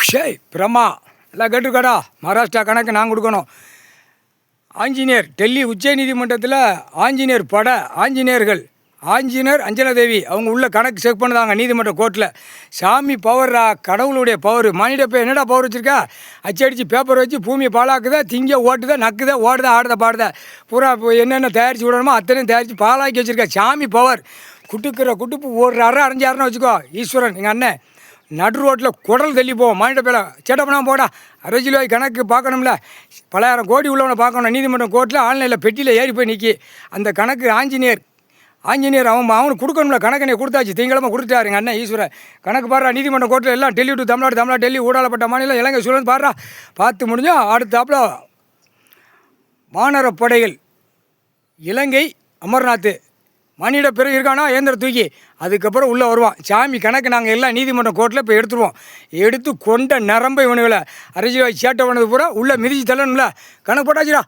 ஷேய் பிரம்மா எல்லாம் கேட்டுருக்காடா. மகாராஷ்டிரா கணக்கு நான் கொடுக்கணும். ஆஞ்சநேயர் டெல்லி உச்ச நீதிமன்றத்தில் ஆஞ்சநேயர் ஆஞ்சநேயர்கள் ஆஞ்சநேயர் அஞ்சனாதேவி அவங்க உள்ள கணக்கு செக் பண்ணுதாங்க நீதிமன்ற கோர்ட்டில். சாமி பவர்ரா, கடவுளுடைய பவர். மனித என்னடா பவர் வச்சுருக்கா? அச்சடிச்சு பேப்பர் வச்சு பூமியை பாலாக்குதா, திங்க ஓட்டுதா, நக்குதா, ஓடுதா, ஆடுதா, பாடுதா, பூரா என்னென்ன தயாரித்து விடணுமோ அத்தனையும் தயாரித்து பாலாக்கி வச்சுருக்கா. சாமி பவர். குட்டுக்கிற குட்டுப்பு ஒரு அரைஞ்சாருன்னு வச்சுக்கோ. ஈஸ்வரன் எங்கள் அண்ணன் நடு ரோட்டில் குடல் தள்ளி போவோம். மனித பேரை சேட்டை பண்ணாமல் போடா. அரசியல்வாதி கணக்கு பார்க்கணும்ல, பலாயிரம் கோடி உள்ளவனை பார்க்கணும். நீதிமன்றம் கோர்ட்டில் ஆன்லைனில் பெட்டியில் ஏறி போய் நிற்கி அந்த கணக்கு ஆஞ்சநேயர் அவனுக்கு கொடுக்கணும்ல. கணக்கனை கொடுத்தாச்சு, திங்கக்கிழமை கொடுத்துட்டாரு எங்கள் அண்ணன் ஈஸ்வரன். கணக்கு பாடுறா நீதிமன்றம் கோர்ட்டில் எல்லாம் டெல்லி டு தமிழ்நாடு டெல்லி ஊடாலப்பட்ட மாநிலம் இலங்கை சூழல் பாடுறா. பார்த்து முடிஞ்சா அடுத்தாப்புல வானர படைகள் இலங்கை அமர்நாத் மணியிட பிறகு இருக்கானா ஏந்திர தூக்கி அதுக்கப்புறம் உள்ளே வருவான். சாமி கணக்கு நாங்கள் எல்லாம் நீதிமன்றம் கோர்ட்டில் இப்போ எடுத்துருவோம். எடுத்து கொண்ட நரம்பை இவனுகளை அரசியல்வாதி சேட்டை பண்ணது பூரா உள்ளே மிதிச்சு தள்ளணும்ல. கணக்கு போட்டாச்சுடா.